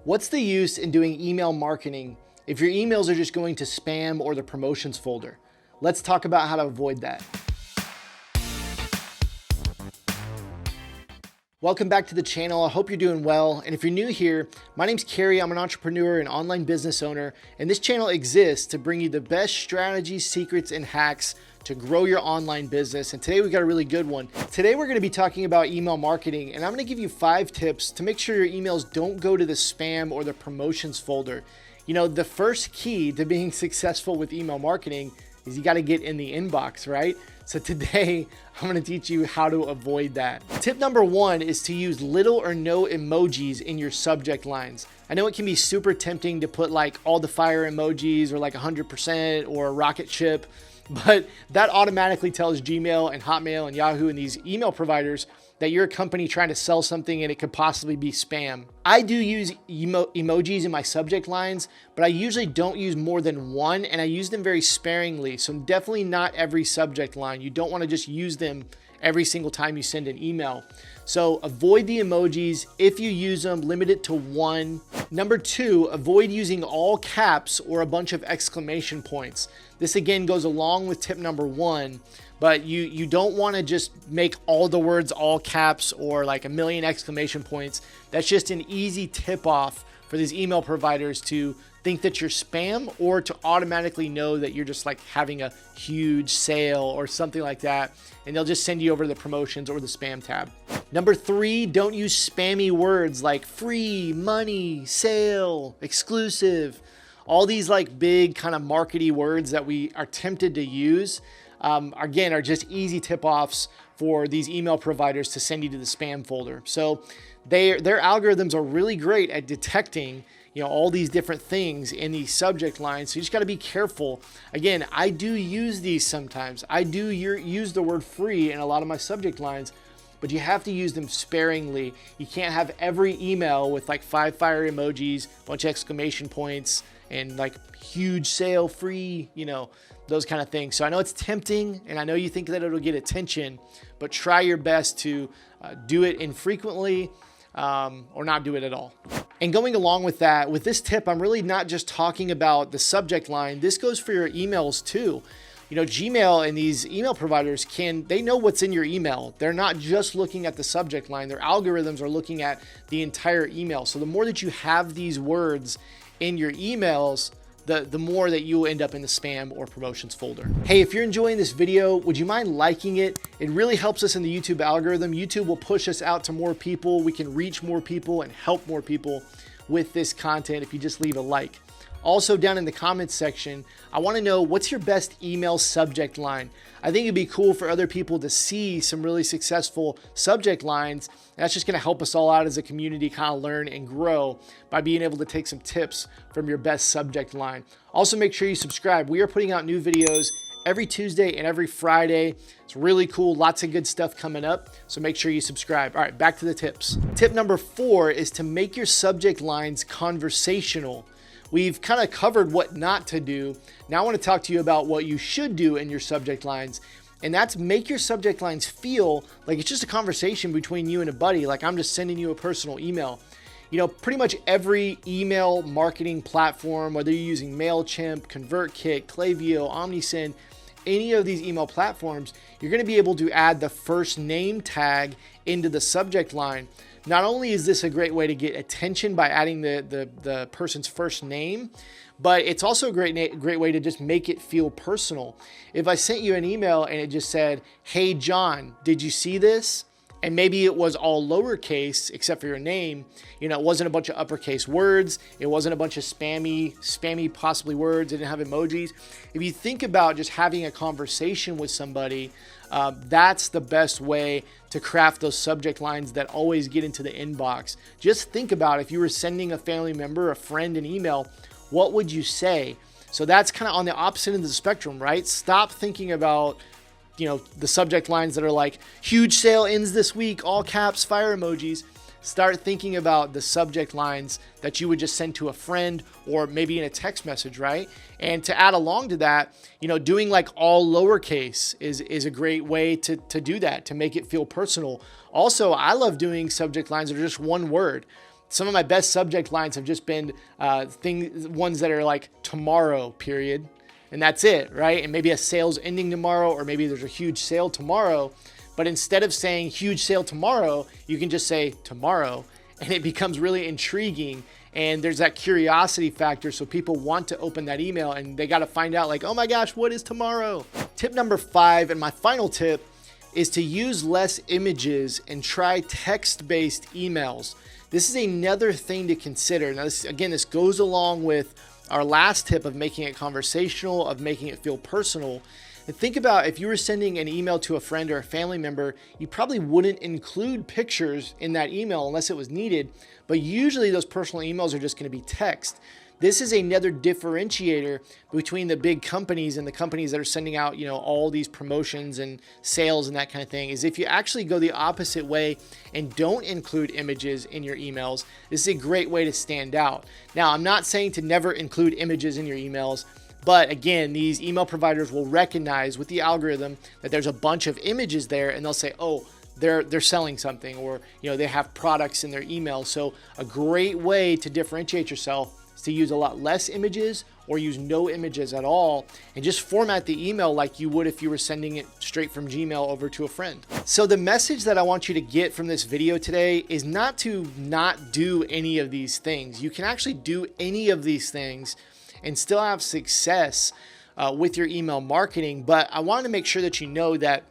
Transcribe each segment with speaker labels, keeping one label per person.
Speaker 1: What's the use in doing email marketing if your emails are just going to spam or the promotions folder? Let's talk about how to avoid that. Welcome back to the channel. I hope you're doing well. And if you're new here, my name's Kerry. I'm an entrepreneur and online business owner. And this channel exists to bring you the best strategies, secrets, and hacks to grow your online business. And today we got a really good one. Today we're going to be talking about email marketing, and I'm going to give you 5 tips to make sure your emails don't go to the spam or the promotions folder. You know, the first key to being successful with email marketing is you got to get in the inbox, right? So today I'm going to teach you how to avoid that. Tip number 1 is to use little or no emojis in your subject lines. I know it can be super tempting to put like all the fire emojis or like 100% or a rocket ship, but that automatically tells Gmail and Hotmail and Yahoo and these email providers that you're a company trying to sell something and it could possibly be spam. I do use emojis in my subject lines, but I usually don't use more than one, and I use them very sparingly. So definitely not every subject line. You don't want to just use them every single time you send an email. So avoid the emojis. If you use them, limit it to 1. Number 2, avoid using all caps or a bunch of exclamation points. This again goes along with tip number 1, but you don't want to just make all the words all caps or like a million exclamation points. That's just an easy tip off for these email providers to think that you're spam, or to automatically know that you're just like having a huge sale or something like that, and they'll just send you over to the promotions or the spam tab. Number 3, don't use spammy words like free, money, sale, exclusive. All these like big kind of markety words that we are tempted to use, again, are just easy tip-offs for these email providers to send you to the spam folder. So their algorithms are really great at detecting, you know, all these different things in these subject lines. So you just got to be careful. Again, I do use these sometimes. I do use the word free in a lot of my subject lines, but you have to use them sparingly. You can't have every email with like 5 fire emojis, a bunch of exclamation points, and like huge sale, free, you know, those kind of things. So I know it's tempting, and I know you think that it'll get attention, but try your best to do it infrequently or not do it at all. And going along with that, with this tip, I'm really not just talking about the subject line. This goes for your emails too. You know, Gmail and these email providers they know what's in your email. They're not just looking at the subject line. Their algorithms are looking at the entire email. So the more that you have these words in your emails, the more that you will end up in the spam or promotions folder. Hey, if you're enjoying this video, would you mind liking it? It really helps us in the YouTube algorithm. YouTube will push us out to more people. We can reach more people and help more people with this content if you just leave a like. Also, down in the comments section, I want to know, what's your best email subject line? I think it'd be cool for other people to see some really successful subject lines. And that's just going to help us all out as a community kind of learn and grow by being able to take some tips from your best subject line. Also, make sure you subscribe. We are putting out new videos every Tuesday and every Friday. It's really cool. Lots of good stuff coming up. So make sure you subscribe. All right, back to the tips. Tip number 4 is to make your subject lines conversational. We've kind of covered what not to do. Now I want to talk to you about what you should do in your subject lines. And that's make your subject lines feel like it's just a conversation between you and a buddy. Like I'm just sending you a personal email. You know, pretty much every email marketing platform, whether you're using MailChimp, ConvertKit, Klaviyo, OmniSend, any of these email platforms, you're going to be able to add the first name tag into the subject line. Not only is this a great way to get attention by adding the person's first name, but it's also a great way to just make it feel personal. If I sent you an email and it just said, "Hey John, did you see this?" And maybe it was all lowercase except for your name. You know, it wasn't a bunch of uppercase words. It wasn't a bunch of spammy possibly words. It didn't have emojis. If you think about just having a conversation with somebody, that's the best way to craft those subject lines that always get into the inbox. Just think about if you were sending a family member, a friend an email, what would you say? So that's kind of on the opposite end of the spectrum, right? Stop thinking about, you know, the subject lines that are like huge sale ends this week, all caps, fire emojis. Start thinking about the subject lines that you would just send to a friend or maybe in a text message, right? And to add along to that, you know, doing like all lowercase is a great way to do that, to make it feel personal. Also, I love doing subject lines that are just one word. Some of my best subject lines have just been ones that are like tomorrow, period. And that's it, right? And maybe a sale's ending tomorrow, or maybe there's a huge sale tomorrow. But instead of saying huge sale tomorrow, you can just say tomorrow, and it becomes really intriguing. And there's that curiosity factor. So people want to open that email and they got to find out like, oh my gosh, what is tomorrow? Tip number 5, and my final tip, is to use less images and try text-based emails. This is another thing to consider. Now, this goes along with our last tip of making it conversational, of making it feel personal. And think about if you were sending an email to a friend or a family member, you probably wouldn't include pictures in that email unless it was needed. But usually those personal emails are just going to be text. This is another differentiator between the big companies and the companies that are sending out, all these promotions and sales and that kind of thing, is if you actually go the opposite way and don't include images in your emails, this is a great way to stand out. Now, I'm not saying to never include images in your emails, but again, these email providers will recognize with the algorithm that there's a bunch of images there, and they'll say, oh, they're selling something, or they have products in their email. So a great way to differentiate yourself is to use a lot less images or use no images at all, and just format the email like you would if you were sending it straight from Gmail over to a friend. So the message that I want you to get from this video today is not to not do any of these things. You can actually do any of these things and still have success with your email marketing. But I want to make sure that you know that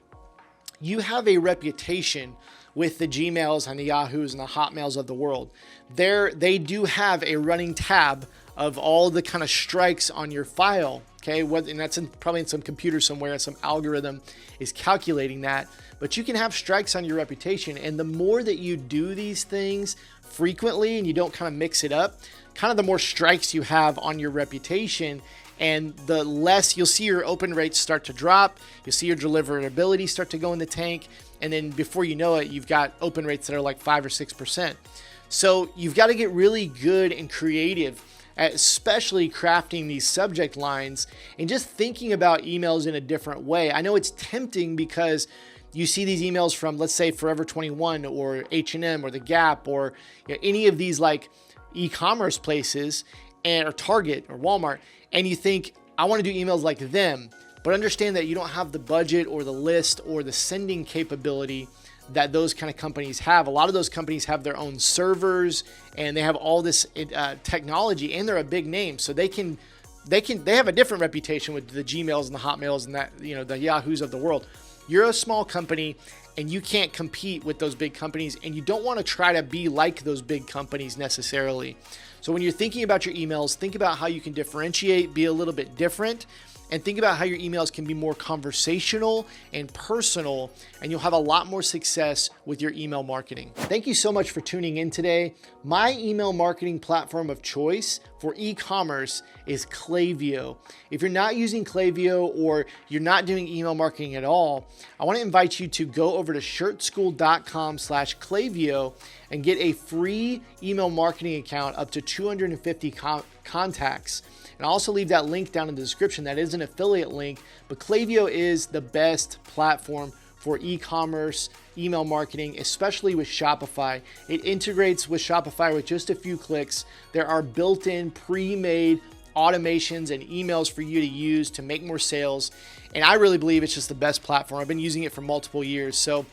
Speaker 1: you have a reputation with the Gmails and the Yahoos and the Hotmails of the world. They do have a running tab of all the kind of strikes on your file, okay? And that's probably in some computer somewhere, some algorithm is calculating that. But you can have strikes on your reputation, and the more that you do these things frequently and you don't kind of mix it up, kind of the more strikes you have on your reputation, and the less you'll see your open rates start to drop. You'll see your deliverability start to go in the tank. And then before you know it, you've got open rates that are like 5 or 6%. So you've got to get really good and creative, especially crafting these subject lines and just thinking about emails in a different way. I know it's tempting because you see these emails from, let's say, Forever 21 or H&M or The Gap or any of these like e-commerce places, or Target or Walmart, and you think, I want to do emails like them. But understand that you don't have the budget or the list or the sending capability that those kind of companies have. A lot of those companies have their own servers and they have all this technology, and they're a big name, so they have a different reputation with the Gmails and the Hotmails and that, the Yahoos of the world. You're a small company and you can't compete with those big companies, and you don't want to try to be like those big companies necessarily. So when you're thinking about your emails, think about how you can differentiate, be a little bit different, and think about how your emails can be more conversational and personal, and you'll have a lot more success with your email marketing. Thank you so much for tuning in today. My email marketing platform of choice for e-commerce is Klaviyo. If you're not using Klaviyo or you're not doing email marketing at all, I want to invite you to go over to shirtschool.com/Klaviyo and get a free email marketing account up to 250 contacts. And I'll also leave that link down in the description. That is an affiliate link, but Klaviyo is the best platform for e-commerce, email marketing, especially with Shopify. It integrates with Shopify with just a few clicks. There are built-in, pre-made automations and emails for you to use to make more sales. And I really believe it's just the best platform. I've been using it for multiple years. So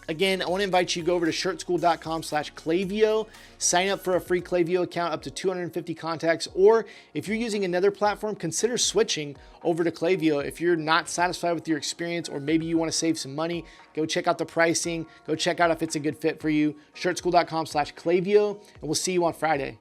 Speaker 1: again, I want to invite you to go over to shirtschool.com/Klaviyo, sign up for a free Klaviyo account up to 250 contacts, or if you're using another platform, consider switching over to Klaviyo. If you're not satisfied with your experience, or maybe you want to save some money, go check out the pricing, go check out if it's a good fit for you, shirtschool.com/Klaviyo, and we'll see you on Friday.